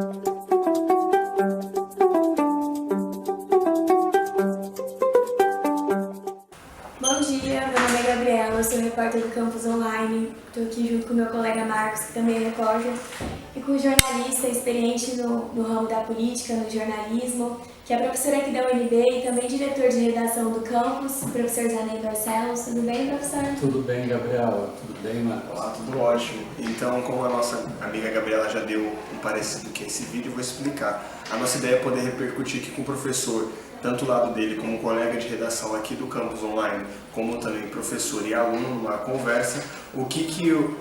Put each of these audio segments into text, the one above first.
Bom dia, meu nome é Gabriela, eu sou repórter do Campus Online. Estou aqui junto com meu colega Marcos, que também é repórter, e com um jornalista experiente no ramo da política, no jornalismo, que é professor aqui da UNB e também diretor de redação do campus, o professor Zanei Barcelos. Tudo bem, professor? Tudo bem, Gabriela. Tudo bem, Marcos? Olá, tudo ótimo. Então, como a nossa amiga Gabriela já deu um parecer do que é esse vídeo, eu vou explicar. A nossa ideia é poder repercutir aqui com o professor, tanto o lado dele como colega de redação aqui do Campus Online, como também professor e aluno, numa conversa, o que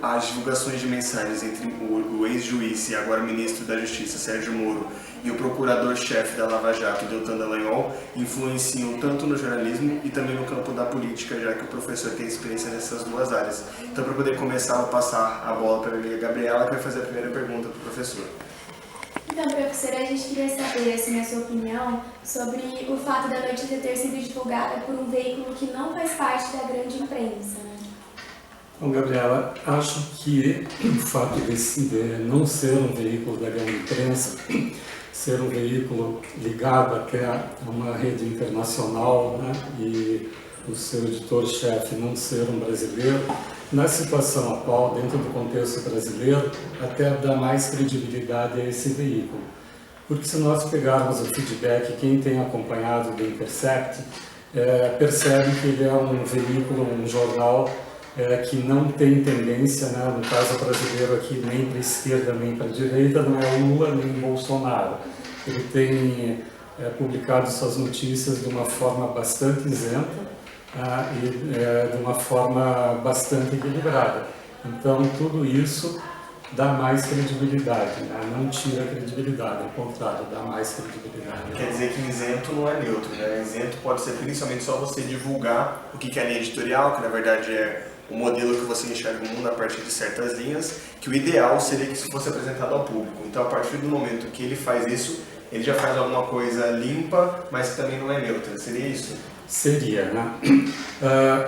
as divulgações de mensagens entre o ex-juiz e agora ministro da Justiça, Sérgio Moro, e o procurador-chefe da Lava Jato, Deltan Dallagnol, influenciam tanto no jornalismo e também no campo da política, já que o professor tem experiência nessas duas áreas. Então, para poder começar, eu vou passar a bola para a amiga Gabriela, que vai fazer a primeira pergunta para o professor. Então, professora, a gente queria saber, assim, a sua opinião sobre o fato da notícia ter sido divulgada por um veículo que não faz parte da grande imprensa, né? Bom, Gabriela, acho que o fato de não ser um veículo da grande imprensa, ser um veículo ligado até a uma rede internacional, né, e o seu editor-chefe não ser um brasileiro, na situação atual, dentro do contexto brasileiro, até dá mais credibilidade a esse veículo. Porque se nós pegarmos o feedback, quem tem acompanhado o The Intercept, percebe que ele é um veículo, um jornal que não tem tendência, né, no caso brasileiro aqui, nem para a esquerda nem para a direita, não é Lula nem Bolsonaro. Ele tem publicado suas notícias de uma forma bastante isenta, e de uma forma bastante equilibrada. Então, tudo isso dá mais credibilidade, né? Não tira credibilidade, ao contrário, dá mais credibilidade. Quer dizer que isento não é neutro, né? Isento pode ser principalmente só você divulgar o que é a linha editorial, que na verdade é o modelo que você enxerga o mundo a partir de certas linhas, que o ideal seria que isso fosse apresentado ao público. Então, a partir do momento que ele faz isso, ele já faz alguma coisa limpa, mas que também não é neutra. Seria isso? Seria, né?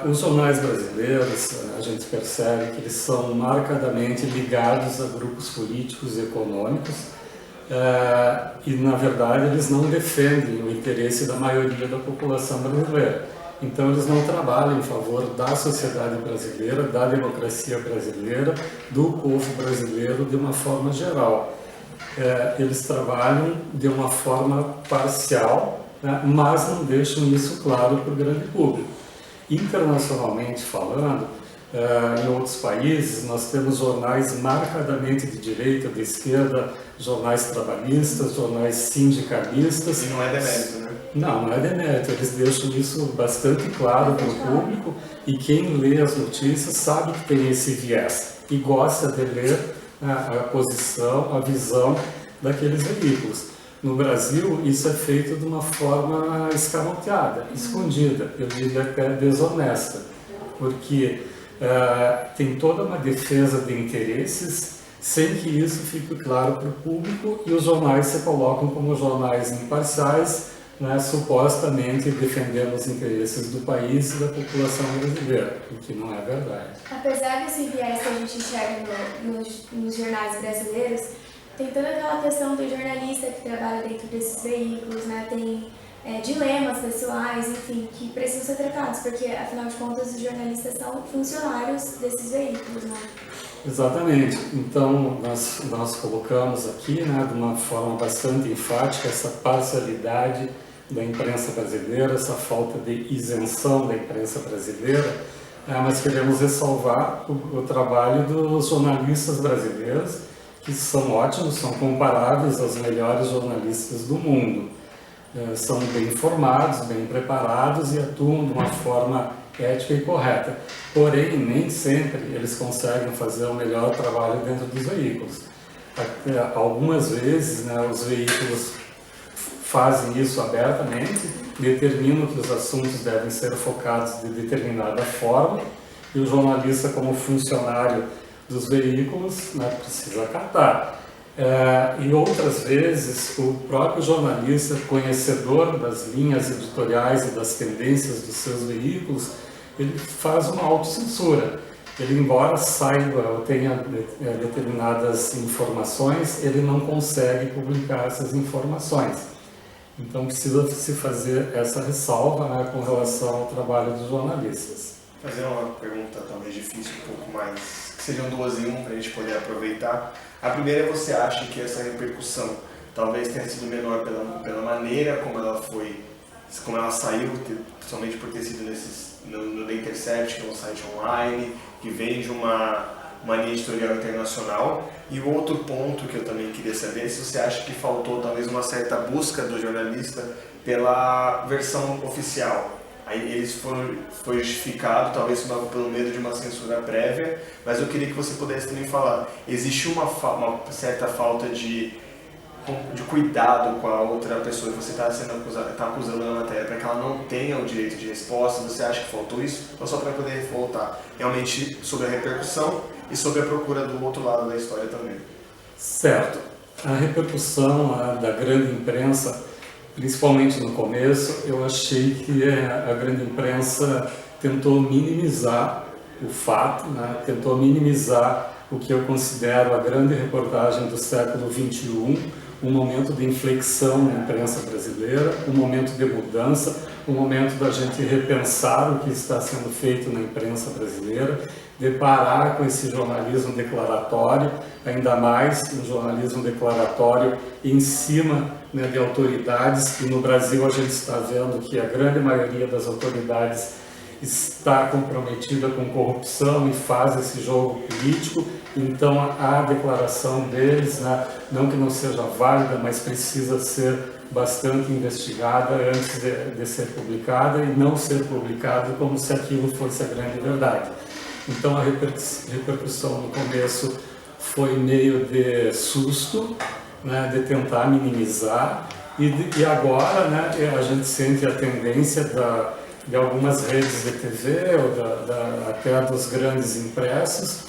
Os jornais brasileiros, a gente percebe que eles são marcadamente ligados a grupos políticos e econômicos, e, na verdade, eles não defendem o interesse da maioria da população brasileira. Então, eles não trabalham em favor da sociedade brasileira, da democracia brasileira, do povo brasileiro de uma forma geral. Eles trabalham de uma forma parcial, né, mas não deixam isso claro para o grande público. Internacionalmente falando, em outros países, nós temos jornais marcadamente de direita, de esquerda, jornais trabalhistas, jornais sindicalistas. E não é demérito, né? Não é demérito. Eles deixam isso bastante claro para o público e quem lê as notícias sabe que tem esse viés e gosta de ler a posição, a visão daqueles veículos. No Brasil, isso é feito de uma forma escamoteada, escondida, eu diria até desonesta, porque tem toda uma defesa de interesses sem que isso fique claro para o público e os jornais se colocam como jornais imparciais, né, supostamente defendendo os interesses do país e da população brasileira, o que não é verdade. Apesar desse viés que a gente enxerga nos jornais brasileiros, tem toda aquela questão do jornalista que trabalha dentro desses veículos, né? Tem dilemas pessoais, enfim, que precisam ser tratados, porque, afinal de contas, os jornalistas são funcionários desses veículos, né? Exatamente. Então, nós colocamos aqui, né, de uma forma bastante enfática, essa parcialidade da imprensa brasileira, essa falta de isenção da imprensa brasileira, mas queremos ressalvar o trabalho dos jornalistas brasileiros, que são ótimos, são comparáveis aos melhores jornalistas do mundo. São bem informados, bem preparados e atuam de uma forma ética e correta. Porém, nem sempre eles conseguem fazer o melhor trabalho dentro dos veículos. Algumas vezes, né, os veículos fazem isso abertamente, determinam que os assuntos devem ser focados de determinada forma e o jornalista, como funcionário dos veículos, né, precisa acatar. E outras vezes o próprio jornalista, conhecedor das linhas editoriais e das tendências dos seus veículos, ele faz uma autocensura. ele, embora saiba ou tenha determinadas informações, ele não consegue publicar essas informações. Então precisa se fazer essa ressalva, né, com relação ao trabalho dos jornalistas. Fazer uma pergunta talvez difícil, um pouco mais, que sejam duas em uma para a gente poder aproveitar. A primeira, você acha que essa repercussão talvez tenha sido menor pela maneira como ela saiu, principalmente por ter sido no The Intercept, que é um site online, que vem de uma linha editorial internacional. E o outro ponto que eu também queria saber é se você acha que faltou talvez uma certa busca do jornalista pela versão oficial. Aí foi justificado, talvez pelo medo de uma censura prévia, mas eu queria que você pudesse também falar, existe uma certa falta de cuidado com a outra pessoa que você está acusando na matéria, para que ela não tenha o direito de resposta? Você acha que faltou isso? Ou só para poder voltar realmente sobre a repercussão e sobre a procura do outro lado da história também? Certo. A repercussão da grande imprensa, principalmente no começo, eu achei que a grande imprensa tentou minimizar o fato, né? Tentou minimizar o que eu considero a grande reportagem do século XXI, um momento de inflexão na imprensa brasileira, um momento de mudança, um momento da gente repensar o que está sendo feito na imprensa brasileira, de parar com esse jornalismo declaratório, ainda mais um jornalismo declaratório em cima, né, de autoridades, e no Brasil a gente está vendo que a grande maioria das autoridades está comprometida com corrupção e faz esse jogo político. Então a declaração deles, né, não que não seja válida, mas precisa ser bastante investigada antes de ser publicada, e não ser publicada como se aquilo fosse a grande verdade. Então a repercussão no começo foi meio de susto, né, de tentar minimizar, e agora, né, a gente sente a tendência de algumas redes de TV, ou até dos grandes impressos,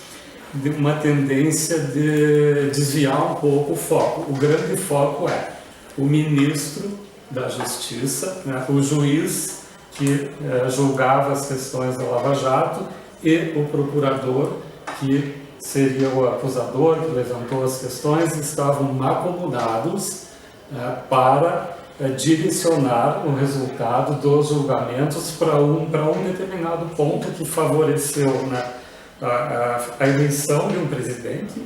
de uma tendência de desviar um pouco o foco. O grande foco é o ministro da Justiça, né, o juiz que julgava as questões da Lava Jato, e o procurador, que seria o acusador, que levantou as questões, estavam macomunados para direcionar o resultado dos julgamentos para um determinado ponto que favoreceu, né, a eleição de um presidente,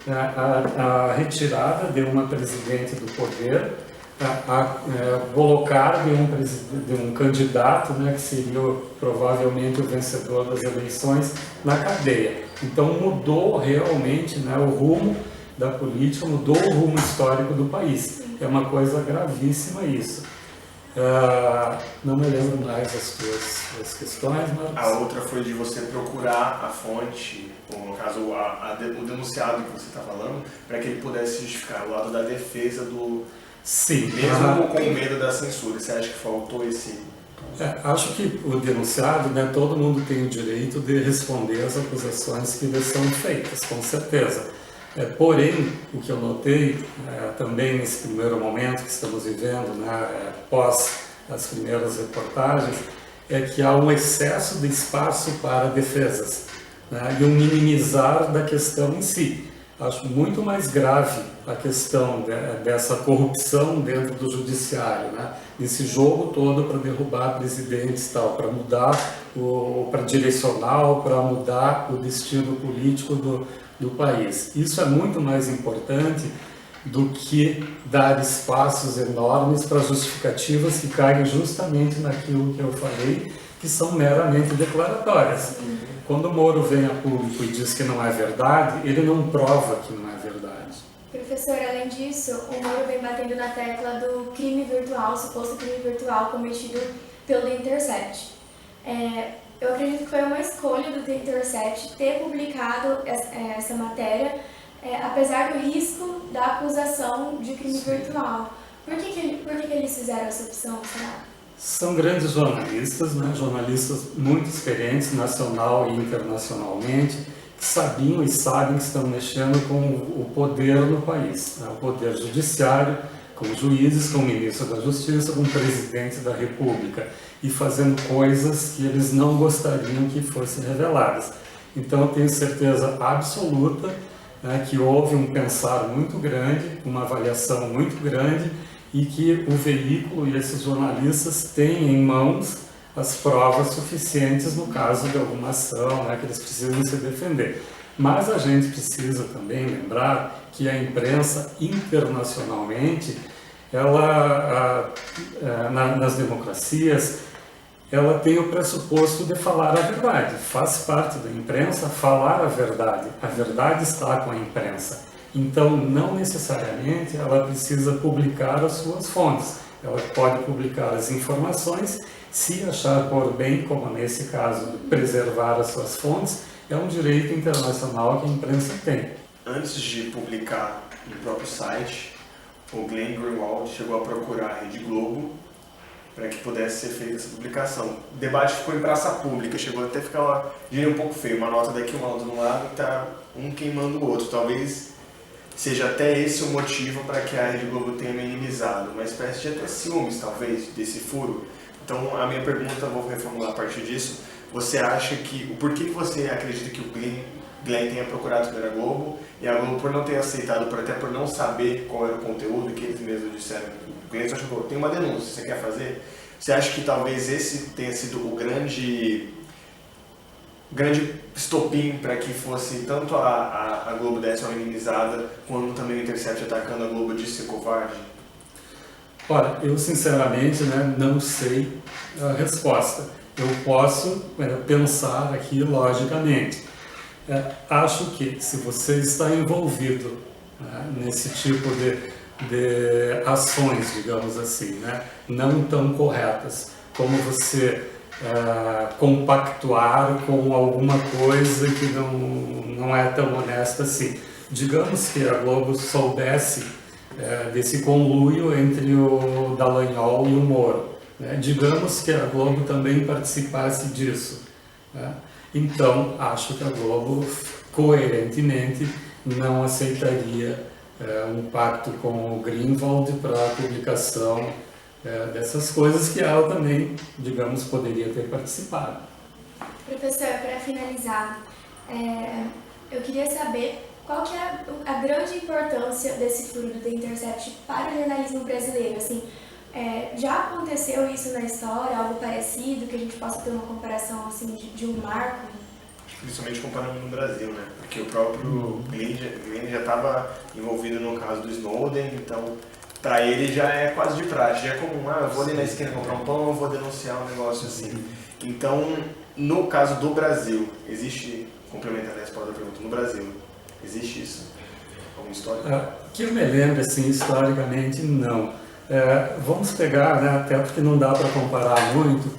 a retirada de uma presidente do poder, colocar de um candidato, né, que seria provavelmente o vencedor das eleições, na cadeia. Então mudou realmente, né, o rumo da política, mudou o rumo histórico do país. É uma coisa gravíssima isso. Não me lembro mais as questões, mas... A outra foi de você procurar a fonte, ou no caso o denunciado que você está falando, para que ele pudesse justificar o lado da defesa do... Sim. Mesmo com o medo da censura. Você acha que faltou esse... Acho que o denunciado, né, todo mundo tem o direito de responder às acusações que lhe são feitas, com certeza. Porém, o que eu notei também nesse primeiro momento que estamos vivendo, né, pós as primeiras reportagens, é que há um excesso de espaço para defesas, né, e um minimizar da questão em si. Acho muito mais grave a questão dessa corrupção dentro do judiciário, né? Esse jogo todo para derrubar presidentes e tal, para mudar, para direcionar, para mudar o destino político do país. Isso é muito mais importante do que dar espaços enormes para justificativas que caem justamente naquilo que eu falei, que são meramente declaratórias. Quando o Moro vem a público e diz que não é verdade, ele não prova que não é verdade. Professor, além disso, o Moro vem batendo na tecla do crime virtual, suposto crime virtual cometido pelo The Intercept. Eu acredito que foi uma escolha do The Intercept ter publicado essa matéria, apesar do risco da acusação de crime virtual. Por que eles fizeram essa opção, será? São grandes jornalistas, né? Jornalistas muito experientes, nacional e internacionalmente, que sabiam e sabem que estão mexendo com o poder no país, né? O poder judiciário, com juízes, com o ministro da Justiça, com o presidente da República, e fazendo coisas que eles não gostariam que fossem reveladas. Então eu tenho certeza absoluta, né, que houve um pensar muito grande, uma avaliação muito grande, e que o veículo e esses jornalistas têm em mãos as provas suficientes no caso de alguma ação, né, que eles precisam se defender. Mas a gente precisa também lembrar que a imprensa internacionalmente, ela, nas democracias, ela tem o pressuposto de falar a verdade. Faz parte da imprensa falar a verdade. A verdade está com a imprensa. Então, não necessariamente ela precisa publicar as suas fontes. Ela pode publicar as informações, se achar por bem, como nesse caso, preservar as suas fontes, é um direito internacional que a imprensa tem. Antes de publicar no próprio site, o Glenn Greenwald chegou a procurar a Rede Globo para que pudesse ser feita essa publicação. O debate ficou em praça pública, chegou até a ficar um pouco feio, uma nota daqui, uma nota de um lado, e está um queimando o outro. Talvez seja até esse o motivo para que a Rede Globo tenha minimizado, uma espécie de até ciúmes, talvez, desse furo. Então, a minha pergunta, vou reformular a partir disso, você acha que, por que você acredita que o Glenn tenha procurado primeiro a Globo, e a Globo, por não ter aceitado, até por não saber qual era o conteúdo que eles mesmos disseram, o Glenn só chegou, tem uma denúncia, você quer fazer? Você acha que talvez esse tenha sido o grande estopim para que fosse tanto a Globo desse uma minimizada, quanto também o Intercept atacando a Globo de ser covarde? Olha, eu sinceramente, né, não sei a resposta. Eu posso pensar aqui logicamente. Acho que se você está envolvido, né, nesse tipo de ações, digamos assim, né, não tão corretas, como você compactuar com alguma coisa que não é tão honesta assim. Digamos que a Globo soubesse desse conluio entre o Dallagnol e o Moro, né? Digamos que a Globo também participasse disso, né? Então, acho que a Globo, coerentemente, não aceitaria um pacto com o Greenwald para a publicação dessas coisas que ela também, digamos, poderia ter participado. Professor, para finalizar, eu queria saber qual que é a grande importância desse furo do The Intercept para o jornalismo brasileiro. Assim, já aconteceu isso na história, algo parecido, que a gente possa ter uma comparação assim, de um marco? Principalmente comparando no Brasil, né? Porque o próprio Glenn já estava envolvido no caso do Snowden, então para ele já é quase de praxe, já é comum, eu vou ali na esquina comprar um pão, eu vou denunciar um negócio assim. Então, no caso do Brasil, existe, complementando a resposta da pergunta, no Brasil, existe isso? Alguma história? Que eu me lembro, assim, historicamente, não. Vamos pegar, né, até porque não dá para comparar muito,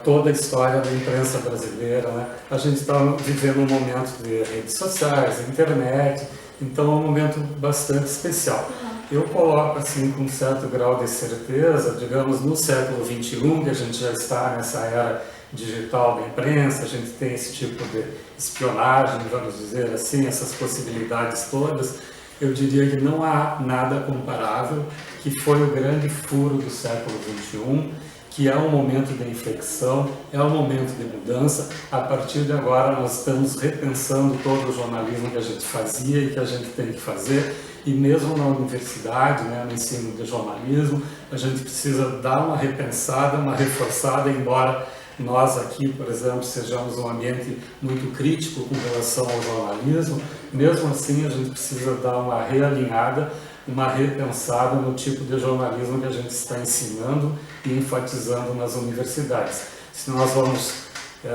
toda a história da imprensa brasileira, né? A gente está vivendo um momento de redes sociais, internet, então é um momento bastante especial. Eu coloco assim com um certo grau de certeza, digamos, no século XXI, que a gente já está nessa era digital da imprensa, a gente tem esse tipo de espionagem, vamos dizer assim, essas possibilidades todas, eu diria que não há nada comparável, que foi o grande furo do século XXI, que é um momento de inflexão, é um momento de mudança. A partir de agora nós estamos repensando todo o jornalismo que a gente fazia e que a gente tem que fazer, e mesmo na universidade, né, no ensino de jornalismo, a gente precisa dar uma repensada, uma reforçada, embora nós aqui, por exemplo, sejamos um ambiente muito crítico com relação ao jornalismo, mesmo assim a gente precisa dar uma realinhada, uma repensada no tipo de jornalismo que a gente está ensinando e enfatizando nas universidades. Se nós vamos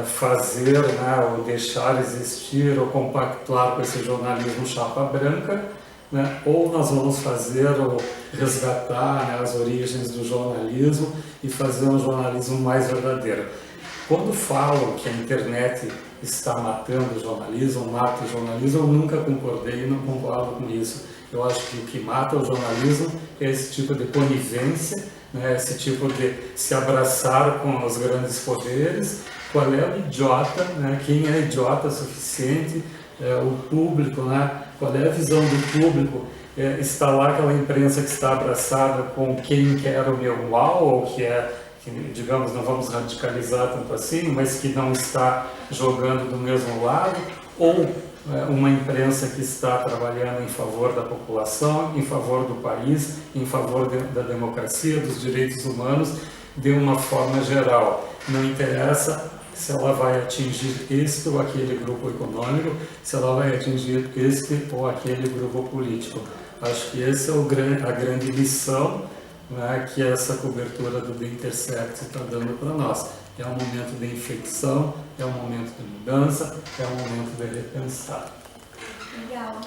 fazer, né, ou deixar existir ou compactuar com esse jornalismo chapa branca, né, ou nós vamos fazer ou resgatar, né, as origens do jornalismo e fazer um jornalismo mais verdadeiro. Quando falam que a internet está matando o jornalismo, mata o jornalismo, eu nunca concordei e não concordo com isso. Eu acho que o que mata o jornalismo é esse tipo de conivência, né, esse tipo de se abraçar com os grandes poderes. Qual é o idiota, né, quem é idiota suficiente, o público, né, qual é a visão do público? Está lá aquela imprensa que está abraçada com quem quer o meu mal ou que que, digamos, não vamos radicalizar tanto assim, mas que não está jogando do mesmo lado, ou uma imprensa que está trabalhando em favor da população, em favor do país, em favor da democracia, dos direitos humanos, de uma forma geral. Não interessa se ela vai atingir este ou aquele grupo econômico, se ela vai atingir este ou aquele grupo político. Acho que essa é a grande lição, né, que essa cobertura do The Intercept está dando para nós. É um momento de inflexão, é um momento de mudança, é um momento de repensar. Legal.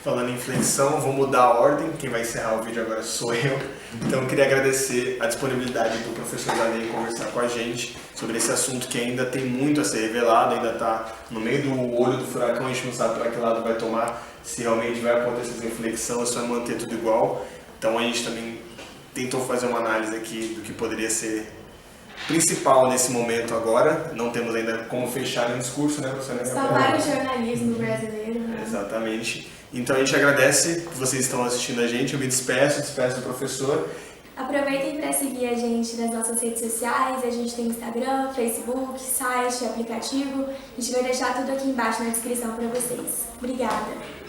Falando em inflexão, vou mudar a ordem, quem vai encerrar o vídeo agora sou eu. Então eu queria agradecer a disponibilidade do professor Zalei conversar com a gente sobre esse assunto que ainda tem muito a ser revelado, ainda está no meio do olho do furacão, a gente não sabe para que lado vai tomar, se realmente vai acontecer essa inflexão ou se vai manter tudo igual. Então a gente também tentou fazer uma análise aqui do que poderia ser principal nesse momento agora. Não temos ainda como fechar um discurso, né, professora? Salvar o jornalismo brasileiro. Né? Exatamente. Então a gente agradece que vocês estão assistindo a gente. Eu me despeço do professor. Aproveitem para seguir a gente nas nossas redes sociais. A gente tem Instagram, Facebook, site, aplicativo. A gente vai deixar tudo aqui embaixo na descrição para vocês. Obrigada!